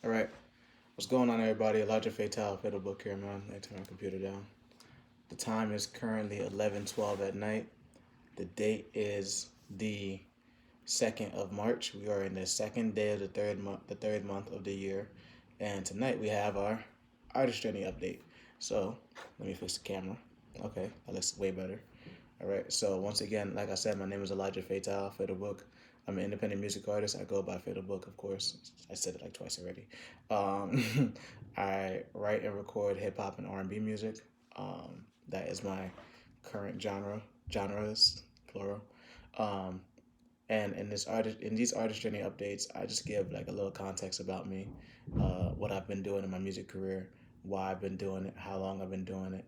All right. What's going on, everybody? Elijah Fatal, Fatal Book here, man. Let me turn my computer down. The time is currently 11:12 at night. The date is the 2nd of March. We are in the second day of the third month of the year. And tonight we have our artist journey update. So let me fix the camera. Okay, that looks way better. All right. So once again, like I said, my name is Elijah Fatal, Fatal Book. I'm an independent music artist. I go by Fatal Book, of course. I said it like twice already. I write and record hip hop and R&B music. That is my current genres plural. Um, and in these artist journey updates, I just give like a little context about me, what I've been doing in my music career, why I've been doing it, how long I've been doing it,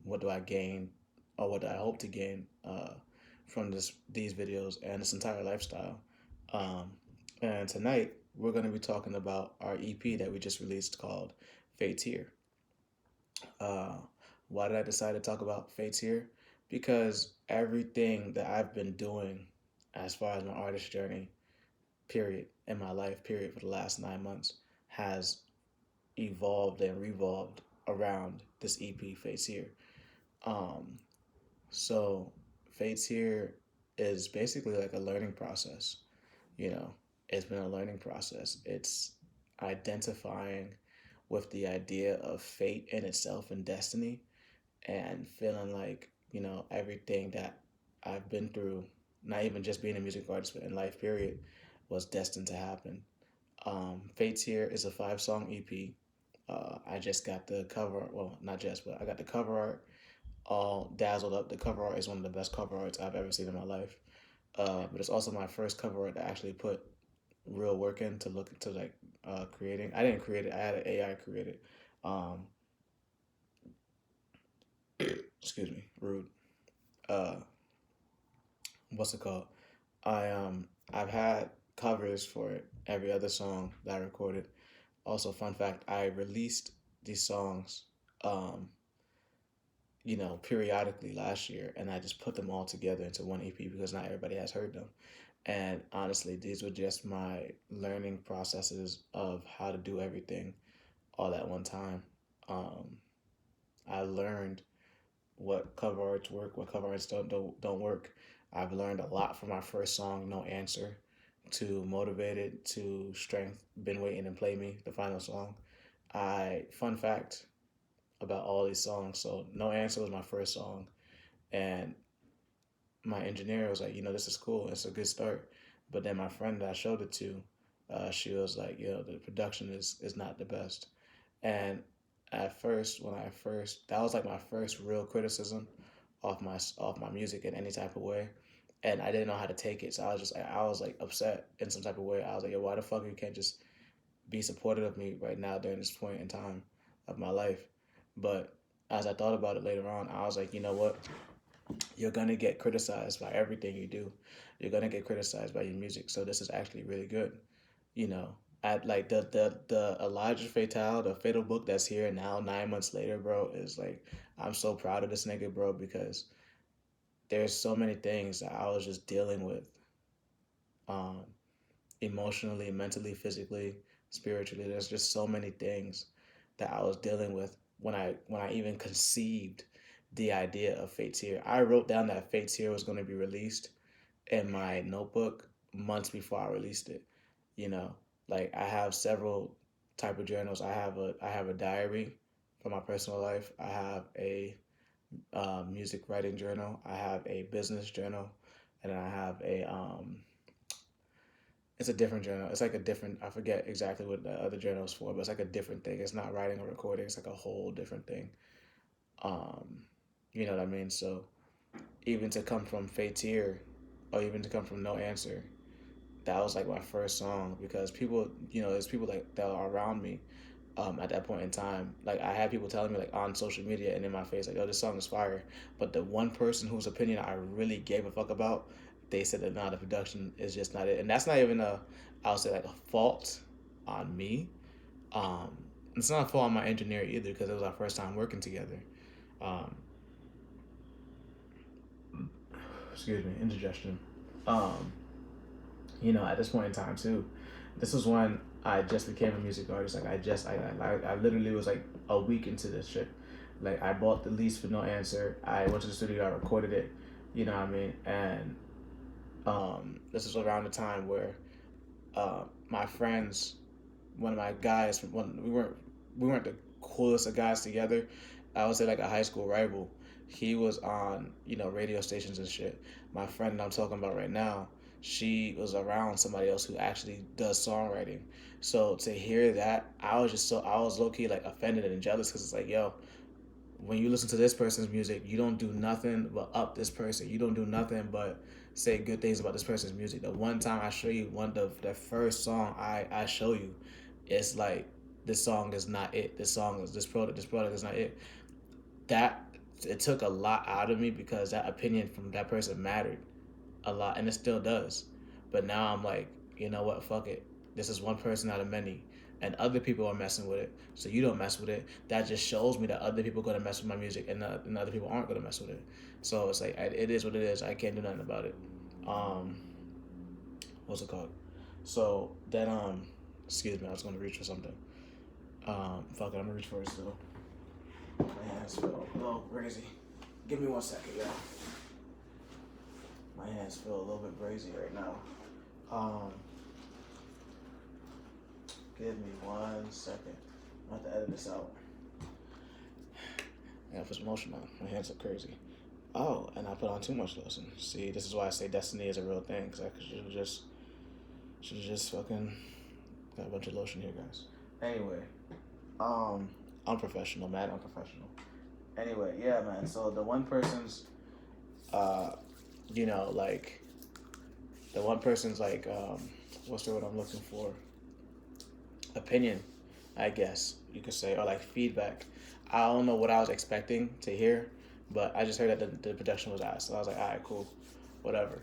what do I gain, or what do I hope to gain from these videos and this entire lifestyle. Um, and tonight we're going to be talking about our EP that we just released called Fates Here. Uh, why did I decide to talk about Fates Here? Because everything that I've been doing as far as my artist journey, period, in my life, period, for the last 9 months has evolved and revolved around this EP, Fates Here. Um, so, Fates Here is basically like a learning process. You know, it's been a learning process. It's identifying with the idea of fate in itself and destiny and feeling like, everything that I've been through, not even just being a music artist, but in life, period, was destined to happen. Fates Here is a 5 song EP. I just got the cover, well, not just, but I got the cover art all dazzled up. The cover art is one of the best cover arts I've ever seen in my life. But it's also my first cover art that actually put real work in to look into like creating. I didn't create it. I had an AI create it. Um, excuse me, rude. Uh, what's it called? I've had covers for every other song that I recorded. Also, fun fact: I released these songs, um, periodically last year, and I just put them all together into one EP because not everybody has heard them. And honestly, these were just my learning processes of how to do everything all at one time. Um, I learned what cover arts work, what cover arts don't work. I've learned a lot from my first song, No Answer, to Motivated, to Strength, Been Waiting and Play Me, the final song. Fun fact about all these songs. So No Answer was my first song, and my engineer was like, this is cool. It's a good start. But then my friend that I showed it to, she was like, the production is not the best. And at first, that was like my first real criticism off my music in any type of way, and I didn't know how to take it. So I was like upset in some type of way. I was like, yo, why the fuck you can't just be supportive of me right now during this point in time of my life? But as I thought about it later on, I was like, you know what? You're gonna get criticized by everything you do. You're gonna get criticized by your music. So this is actually really good. You know, at like the Elijah Fatal, the Fatal Book that's here now 9 months later, bro, is like I'm so proud of this nigga, bro, because there's so many things that I was just dealing with, um, emotionally, mentally, physically, spiritually. There's just so many things that I was dealing with when I even conceived the idea of Fates Here. I wrote down that Fates Here was going to be released in my notebook months before I released it. You know, like I have several type of journals. I have a diary for my personal life. I have a music writing journal. I have a business journal, and I have a it's a different journal. It's like a different. I forget exactly what the other journal is for, but it's like a different thing. It's not writing or recording. It's like a whole different thing. Um, you know what I mean? So even to come from Fatir, or even to come from No Answer, that was like my first song because people, there's people like that are around me, at that point in time. Like I had people telling me like on social media and in my face like, "Oh, this song is fire," but the one person whose opinion I really gave a fuck about, they said that nah, the production is just not it, and that's not even I would say like a fault on me. Um, it's not a fault on my engineer either because it was our first time working together. Um, excuse me, indigestion. Um, at this point in time too, this was when I just became a music artist. Like I literally was like a week into this shit. Like I bought the lease for No Answer. I went to the studio. I recorded it. You know what I mean? And this is around the time where my friends, one of my guys, when we weren't the coolest of guys together. I would say like a high school rival. He was on radio stations and shit. My friend that I'm talking about right now, she was around somebody else who actually does songwriting. So to hear that, I was low key like offended and jealous because it's like, yo, when you listen to this person's music, you don't do nothing but up this person. You don't do nothing but say good things about this person's music. The one time I show you the first song I show you, it's like this song is not it. This product is not it. That it took a lot out of me because that opinion from that person mattered a lot, and it still does. But now I'm like, you know what? Fuck it. This is one person out of many, and other people are messing with it. So you don't mess with it. That just shows me that other people are gonna mess with my music, and other people aren't gonna mess with it. So it's like it is what it is. I can't do nothing about it. Um, what's it called? So then excuse me, I was gonna reach for something. Fuck it, I'm gonna reach for it still. My hands feel a little crazy. Give me 1 second, yeah. My hands feel a little bit brazy right now. Um, Give me 1 second. I have to edit this out. I gotta put some lotion on. My hands are crazy. Oh, and I put on too much lotion. See, this is why I say destiny is a real thing. Cause I should have just fucking got a bunch of lotion here, guys. Anyway, unprofessional, mad unprofessional. Anyway, yeah, man. So the one person's, uh, like the one person's like, what's the word I'm looking for? Opinion, I guess you could say, or like feedback. I don't know what I was expecting to hear, but I just heard that the production was asked. So I was like, all right, cool, whatever.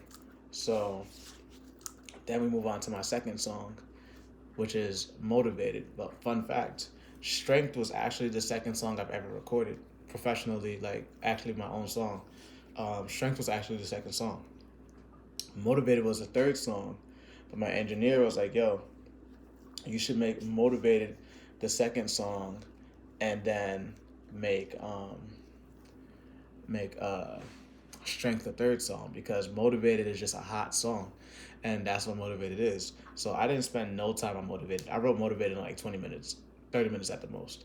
So then we move on to my second song, which is Motivated. But fun fact, Strength was actually the second song I've ever recorded professionally, like actually my own song. Strength was actually the second song. Motivated was the third song, but my engineer was like, yo, you should make Motivated the second song and then make Strength the third song because Motivated is just a hot song, and that's what Motivated is. So I didn't spend no time on Motivated. I wrote Motivated in like 20 minutes, 30 minutes at the most.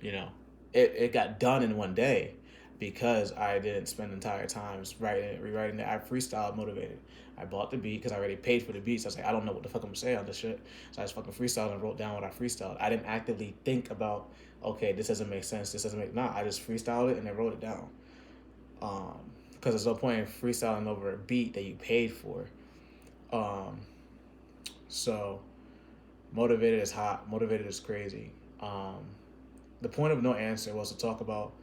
You know, it got done in one day because I didn't spend entire times writing it, rewriting it. I freestyled Motivated. I bought the beat because I already paid for the beats. I was like, I don't know what the fuck I'm gonna say on this shit. So I just fucking freestyled and wrote down what I freestyled. I didn't actively think about, okay, this doesn't make sense. This doesn't make, nah, I just freestyled it and then wrote it down. Um, because there's no point in freestyling over a beat that you paid for. Um, so Motivated is hot. Motivated is crazy. The point of No Answer was to talk about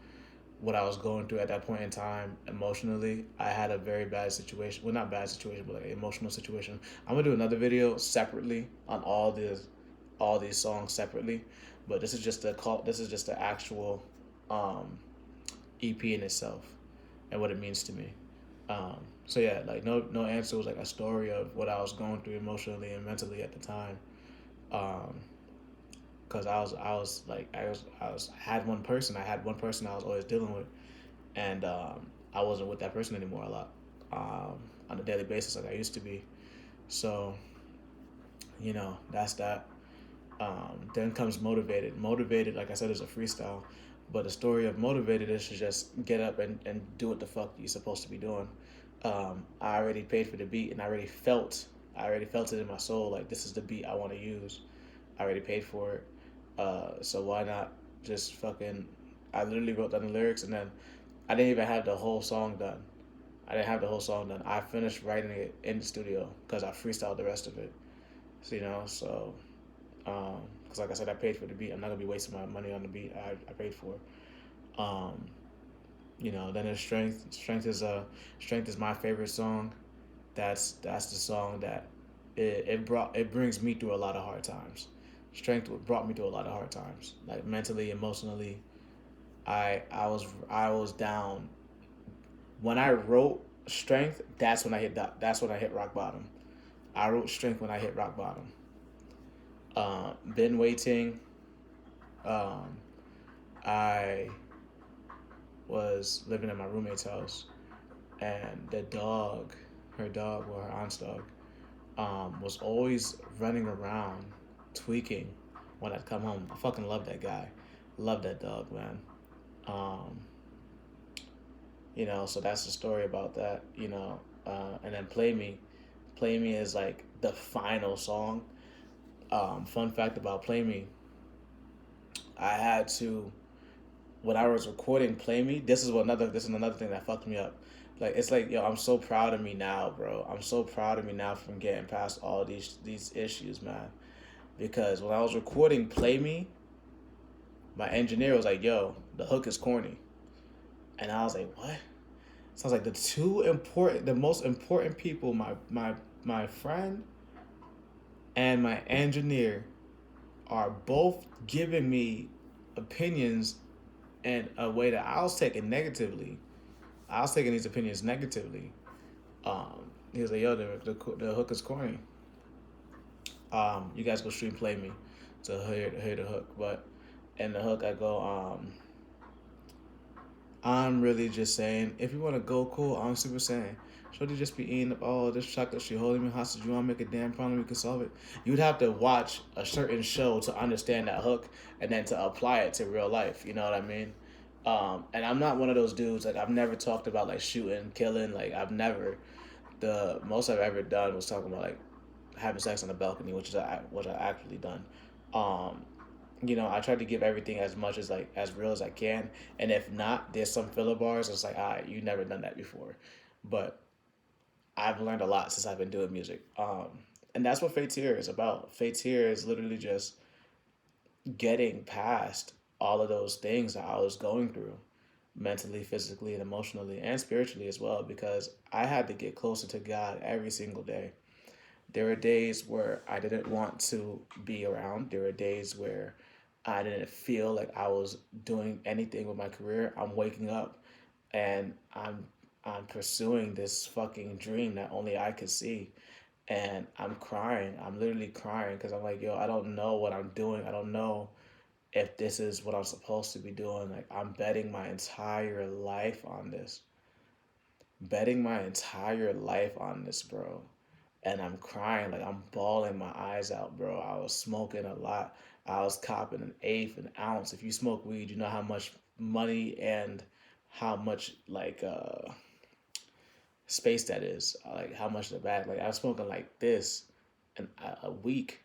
what I was going through at that point in time emotionally. I had a very bad situation. Well, not bad situation, but like an emotional situation. I'm gonna do another video separately on all these songs separately, but this is just the call. This is just the actual um, EP in itself and what it means to me. So yeah, like no answer was like a story of what I was going through emotionally and mentally at the time. Um, because I had one person I was always dealing with, and I wasn't with that person anymore a lot, on a daily basis like I used to be. So that's that. Then comes Motivated, like I said, is a freestyle, but the story of Motivated is to just get up and do what the fuck you're supposed to be doing. I already paid for the beat, and I already felt it in my soul. Like, this is the beat I want to use. I already paid for it. So why not just fucking? I literally wrote down the lyrics, and then I didn't even have the whole song done. I didn't have the whole song done. I finished writing it in the studio because I freestyled the rest of it. So, because like I said, I paid for the beat. I'm not gonna be wasting my money on the beat I paid for. Um, then there's Strength. Strength is my favorite song. That's the song that it brings me through a lot of hard times. Strength brought me through a lot of hard times, like mentally, emotionally. I was down. When I wrote Strength, that's when I hit rock bottom. I wrote Strength when I hit rock bottom. Been waiting. Um, I was living at my roommate's house, and the dog, her dog, or her aunt's dog, was always running around, tweaking when I'd come home. I fucking love that guy. Love that dog, man. Um, so that's the story about that, and then Play Me. Play Me is like the final song. Fun fact about Play Me, I had to when I was recording Play Me. This is another thing that fucked me up. Like it's like, yo, I'm so proud of me now, bro. I'm so proud of me now from getting past all these issues, man. Because when I was recording Play Me, my engineer was like, yo, the hook is corny. And I was like, what? Sounds like the most important people, my friend and my engineer, are both giving me opinions in a way that I was taking negatively. I was taking these opinions negatively. He was like, "Yo, the hook is corny. You guys go stream Play Me to hear the hook." But in the hook, I go, I'm really just saying, if you want to go, cool. I'm super saying, Shorty just be eating up all this chocolate. She holding me hostage. You want to make a damn problem? We can solve it. You'd have to watch a certain show to understand that hook and then to apply it to real life. You know what I mean? And I'm not one of those dudes. Like I've never talked about like shooting, killing. Like I've never. The most I've ever done was talking about like having sex on the balcony, which I actually done. Um, I try to give everything as much as like as real as I can, and if not, there's some filler bars. It's like, all right, you never done that before, but I've learned a lot since I've been doing music. And that's what Fate's Here is about. Fate's Here is literally just getting past all of those things that I was going through, mentally, physically, and emotionally, and spiritually as well, because I had to get closer to God every single day. There were days where I didn't want to be around. There were days where I didn't feel like I was doing anything with my career. I'm waking up and I'm pursuing this fucking dream that only I could see. And I'm crying. I'm literally crying because I'm like, yo, I don't know what I'm doing. I don't know if this is what I'm supposed to be doing. Like, I'm betting my entire life on this. Betting my entire life on this, bro. And I'm crying, like I'm bawling my eyes out, bro. I was smoking a lot. I was copping an eighth, an ounce. If you smoke weed, you know how much money and how much like space that is. Like how much the bag. Like I was smoking like this, and a week,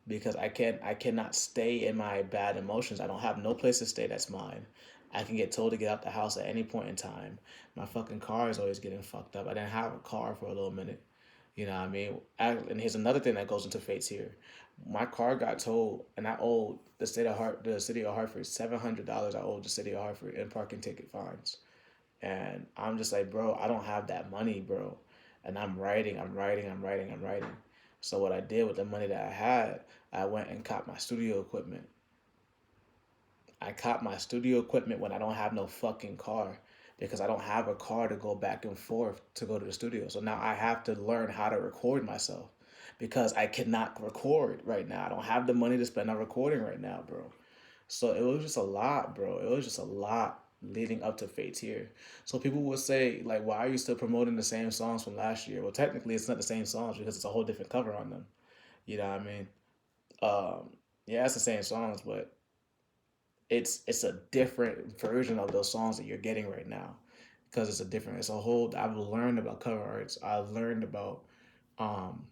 because I cannot stay in my bad emotions. I don't have no place to stay that's mine. I can get told to get out the house at any point in time. My fucking car is always getting fucked up. I didn't have a car for a little minute. You know what I mean? And here's another thing that goes into Fates here. My car got towed, and I owed the city of Hartford $700. I owed the city of Hartford in parking ticket fines, and I'm just like, bro, I don't have that money, bro. And I'm writing, I'm writing, I'm writing, I'm writing. So what I did with the money that I had, I went and caught my studio equipment. I caught my studio equipment when I don't have no fucking car, because I don't have a car to go back and forth to go to the studio. So now I have to learn how to record myself because I cannot record right now. I don't have the money to spend on recording right now, bro. So it was just a lot, bro. It was just a lot leading up to Fate's Here. So people would say, like, why are you still promoting the same songs from last year? Well, technically, it's not the same songs because it's a whole different cover on them. You know what I mean? Um, yeah, it's the same songs, but it's a different version of those songs that you're getting right now, because it's a whole. I've learned about cover arts. I've learned about, um,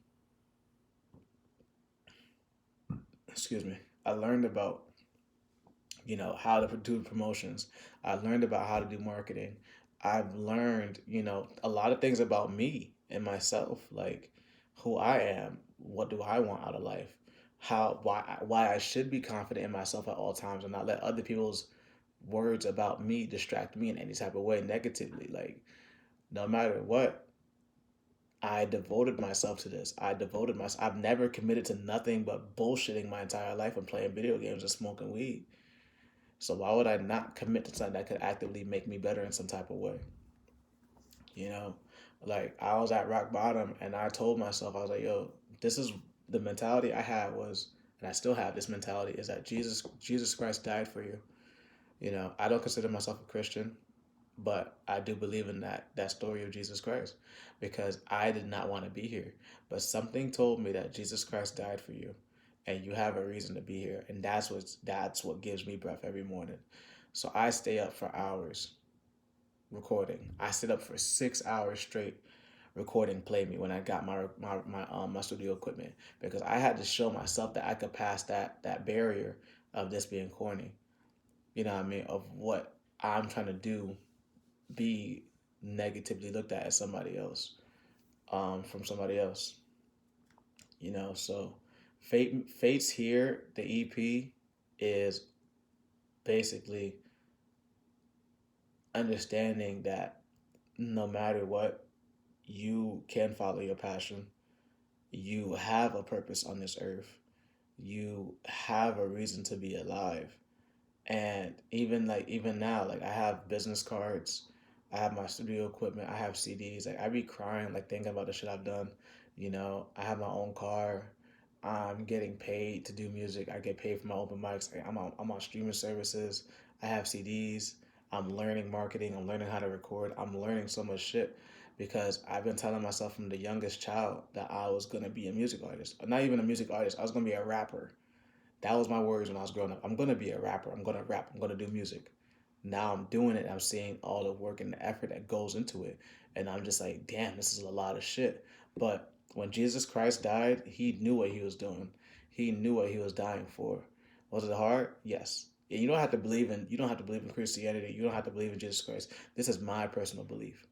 excuse me. I learned about how to do promotions. I learned about how to do marketing. I've learned a lot of things about me and myself, like who I am, what do I want out of life, why I should be confident in myself at all times and not let other people's words about me distract me in any type of way negatively. Like no matter what, I devoted myself to this. I've never committed to nothing but bullshitting my entire life and playing video games and smoking weed. So why would I not commit to something that could actively make me better in some type of way? You know, like I was at rock bottom and I told myself, I was like, yo, this is the mentality I had was, and I still have this mentality, is that Jesus Christ died for you. I don't consider myself a Christian, but I do believe in that story of Jesus Christ because I did not want to be here. But something told me that Jesus Christ died for you and you have a reason to be here. And that's what gives me breath every morning. So I stay up for hours recording. I sit up for 6 hours straight recording Play Me when I got my studio equipment because I had to show myself that I could pass that barrier of this being corny. You know what I mean? Of what I'm trying to do be negatively looked at as somebody else, from somebody else. So Fate's Here, the EP is basically understanding that no matter what, you can follow your passion. You have a purpose on this earth. You have a reason to be alive. And even now, like I have business cards, I have my studio equipment, I have CDs. Like I be crying, like thinking about the shit I've done. I have my own car. I'm getting paid to do music. I get paid for my open mics. Like, I'm on streaming services. I have CDs. I'm learning marketing. I'm learning how to record. I'm learning so much shit because I've been telling myself from the youngest child that I was gonna be a music artist. Or not even a music artist. I was gonna be a rapper. That was my words when I was growing up. I'm gonna be a rapper. I'm gonna rap. I'm gonna do music. Now I'm doing it. I'm seeing all the work and the effort that goes into it, and I'm just like, damn, this is a lot of shit. But when Jesus Christ died, he knew what he was doing. He knew what he was dying for. Was it hard? Yes. And you don't have to believe in Christianity. You don't have to believe in Jesus Christ. This is my personal belief.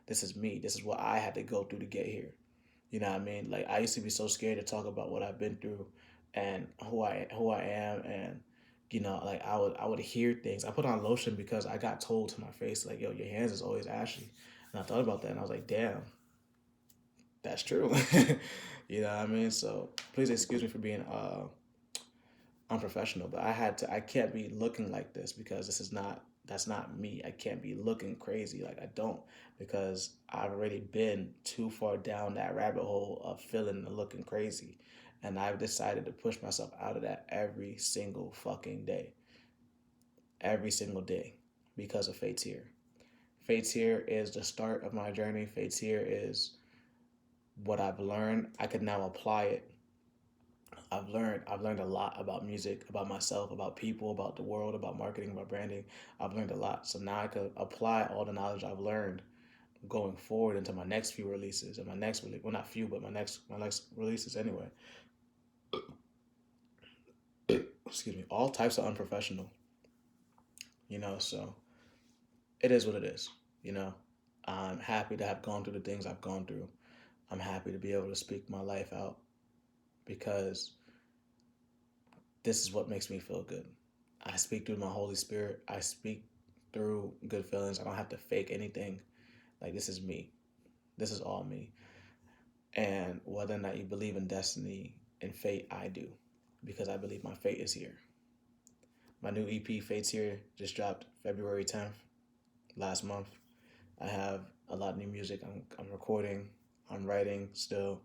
This is me. This is what I had to go through to get here. You know what I mean? Like I used to be so scared to talk about what I've been through and who I am, and like I would hear things. I put on lotion because I got told to my face like, yo, your hands is always ashy. And I thought about that and I was like, damn, that's true. You know what I mean? So please excuse me for being unprofessional, but I can't be looking like this because that's not me. I can't be looking crazy like I don't because I've already been too far down that rabbit hole of feeling and looking crazy. And I've decided to push myself out of that every single fucking day. Every single day because of Fate's Here. Fate's Here is the start of my journey. Fate's Here is what I've learned. I can now apply it. I've learned a lot about music, about myself, about people, about the world, about marketing, about branding. I've learned a lot. So now I can apply all the knowledge I've learned going forward into my next few releases and my next release. Well, not few, but my next releases anyway. Excuse me. All types of unprofessional. So it is what it is. You know, I'm happy to have gone through the things I've gone through. I'm happy to be able to speak my life out because this is what makes me feel good. I speak through my Holy Spirit. I speak through good feelings. I don't have to fake anything. Like, this is me. This is all me. And whether or not you believe in destiny and fate, I do. Because I believe my fate is here. My new EP, Fate's Here, just dropped February 10th, last month. I have a lot of new music I'm recording. I'm writing still.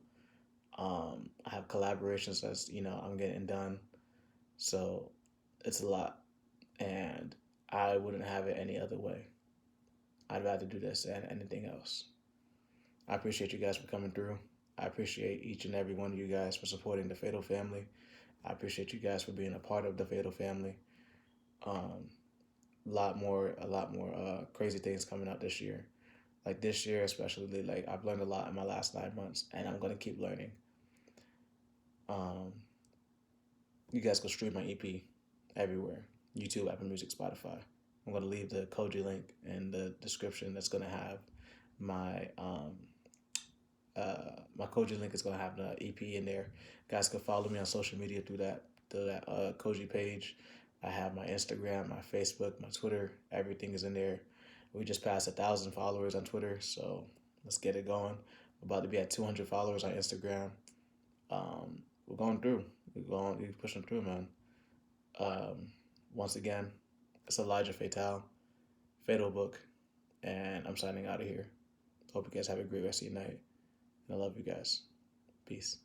I have collaborations that's, I'm getting done. So it's a lot. And I wouldn't have it any other way. I'd rather do this than anything else. I appreciate you guys for coming through. I appreciate each and every one of you guys for supporting the Fatal Family. I appreciate you guys for being a part of the Fatal Family. Um, a lot more crazy things coming out this year. Like this year, especially, like I've learned a lot in my last 9 months, and I'm gonna keep learning. Um, you guys can stream my EP everywhere: YouTube, Apple Music, Spotify. I'm gonna leave the Koji link in the description. That's gonna have my my Koji link is gonna have the EP in there. Guys can follow me on social media through that Koji page. I have my Instagram, my Facebook, my Twitter. Everything is in there. We just passed 1,000 followers on Twitter, so let's get it going. We're about to be at 200 followers on Instagram. We're going through. We're pushing through, man. Um, Once again, it's Elijah Fatal, Fatal Book, and I'm signing out of here. Hope you guys have a great rest of your night. And I love you guys. Peace.